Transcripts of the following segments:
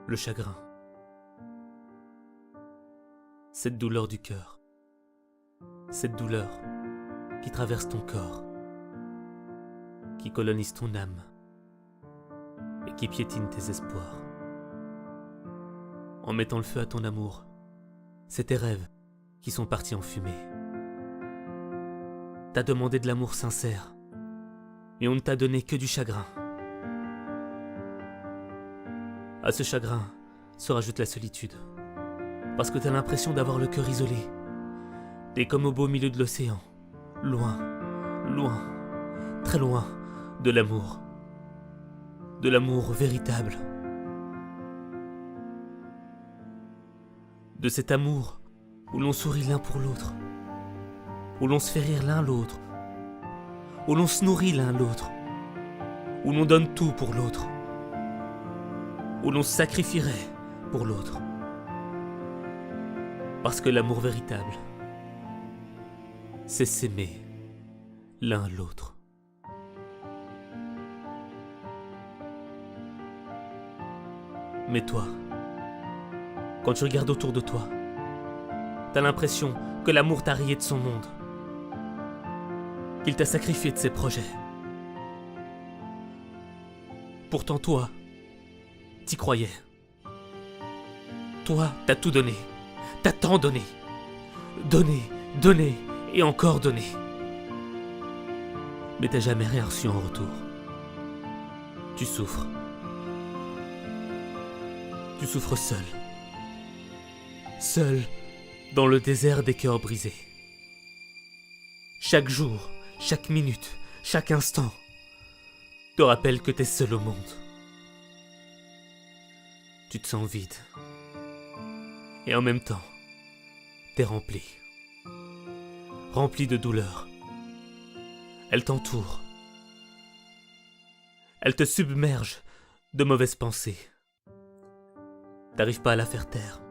le chagrin. Cette douleur du cœur. Cette douleur qui traverse ton corps, qui colonise ton âme et qui piétine tes espoirs. En mettant le feu à ton amour, c'est tes rêves qui sont partis en fumée. T'as demandé de l'amour sincère, mais on ne t'a donné que du chagrin. À ce chagrin se rajoute la solitude, parce que t'as l'impression d'avoir le cœur isolé. T'es comme au beau milieu de l'océan, loin, loin, très loin de l'amour véritable. De cet amour où l'on sourit l'un pour l'autre, où l'on se fait rire l'un l'autre, où l'on se nourrit l'un l'autre, où l'on donne tout pour l'autre, où l'on se sacrifierait pour l'autre. Parce que l'amour véritable, c'est s'aimer l'un l'autre. Mais toi, quand tu regardes autour de toi, t'as l'impression que l'amour t'a rayé de son monde, qu'il t'a sacrifié de ses projets. Pourtant toi, t'y croyais. Toi, t'as tout donné. T'as tant donné. Donné, donné et encore donné. Mais t'as jamais rien reçu en retour. Tu souffres. Tu souffres seul. Seul dans le désert des cœurs brisés. Chaque jour, chaque minute, chaque instant te rappelle que t'es seul au monde. Tu te sens vide. Et en même temps, t'es rempli. Rempli de douleur. Elle t'entoure. Elle te submerge de mauvaises pensées. T'arrives pas à la faire taire.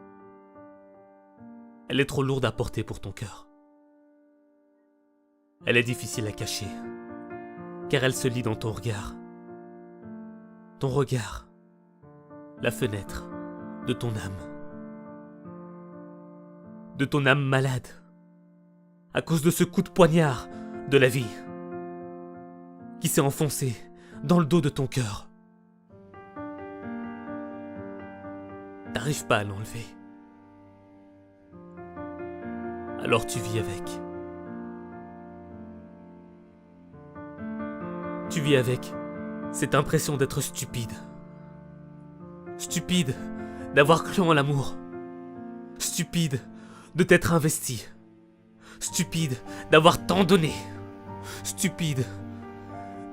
Elle est trop lourde à porter pour ton cœur. Elle est difficile à cacher, car elle se lit dans ton regard. Ton regard, la fenêtre de ton âme. De ton âme malade, à cause de ce coup de poignard de la vie, qui s'est enfoncé dans le dos de ton cœur. T'arrives pas à l'enlever. Alors tu vis avec. Tu vis avec cette impression d'être stupide. Stupide d'avoir cru en l'amour. Stupide de t'être investi. Stupide d'avoir tant donné. Stupide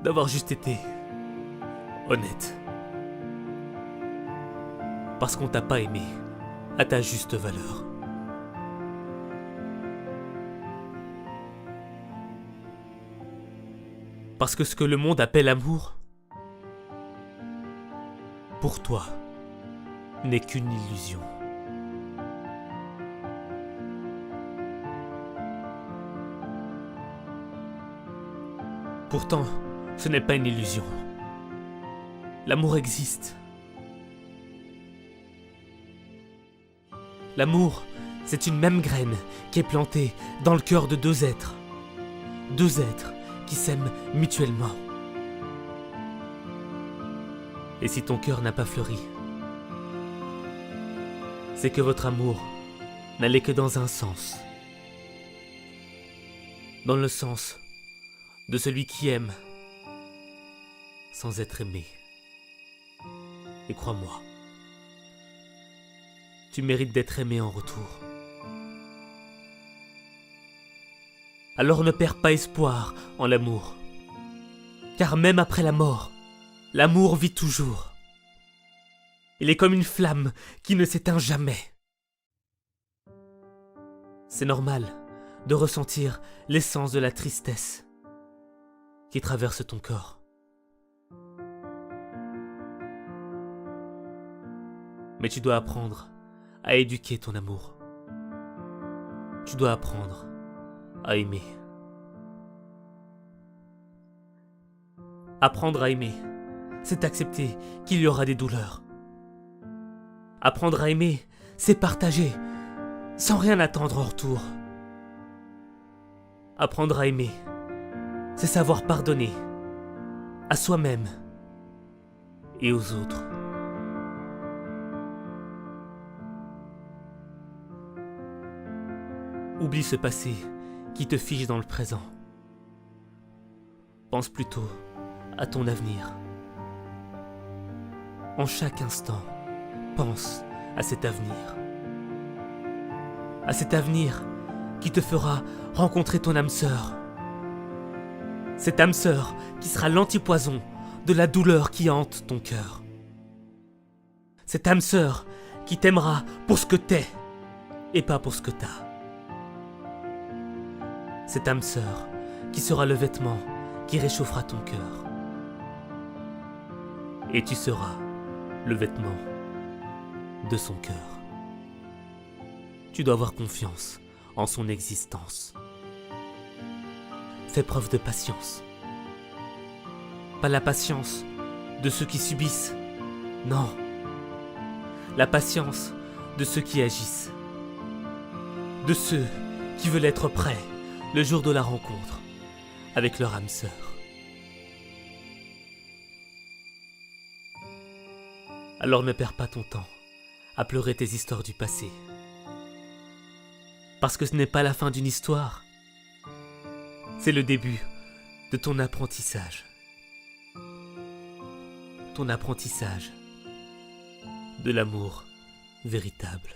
d'avoir juste été honnête. Parce qu'on t'a pas aimé à ta juste valeur. Parce que ce que le monde appelle amour, pour toi, n'est qu'une illusion. Pourtant, ce n'est pas une illusion. L'amour existe. L'amour, c'est une même graine qui est plantée dans le cœur de deux êtres. Deux êtres qui s'aiment mutuellement. Et si ton cœur n'a pas fleuri, c'est que votre amour n'allait que dans un sens. Dans le sens de celui qui aime sans être aimé. Et crois-moi, tu mérites d'être aimé en retour. Alors ne perds pas espoir en l'amour. Car même après la mort, l'amour vit toujours. Il est comme une flamme qui ne s'éteint jamais. C'est normal de ressentir l'essence de la tristesse qui traverse ton corps. Mais tu dois apprendre à éduquer ton amour. Tu dois apprendre à aimer. Apprendre à aimer, c'est accepter qu'il y aura des douleurs. Apprendre à aimer, c'est partager, sans rien attendre en retour. Apprendre à aimer, c'est savoir pardonner, à soi-même et aux autres. Oublie ce passé qui te fige dans le présent. Pense plutôt à ton avenir. En chaque instant, pense à cet avenir. À cet avenir qui te fera rencontrer ton âme sœur. Cette âme sœur qui sera l'antipoison de la douleur qui hante ton cœur. Cette âme sœur qui t'aimera pour ce que t'es et pas pour ce que t'as. Cette âme sœur qui sera le vêtement qui réchauffera ton cœur. Et tu seras le vêtement de son cœur. Tu dois avoir confiance en son existence. Fais preuve de patience. Pas la patience de ceux qui subissent, non. La patience de ceux qui agissent. De ceux qui veulent être prêts le jour de la rencontre avec leur âme sœur. Alors ne perds pas ton temps à pleurer tes histoires du passé. Parce que ce n'est pas la fin d'une histoire, c'est le début de ton apprentissage. Ton apprentissage de l'amour véritable.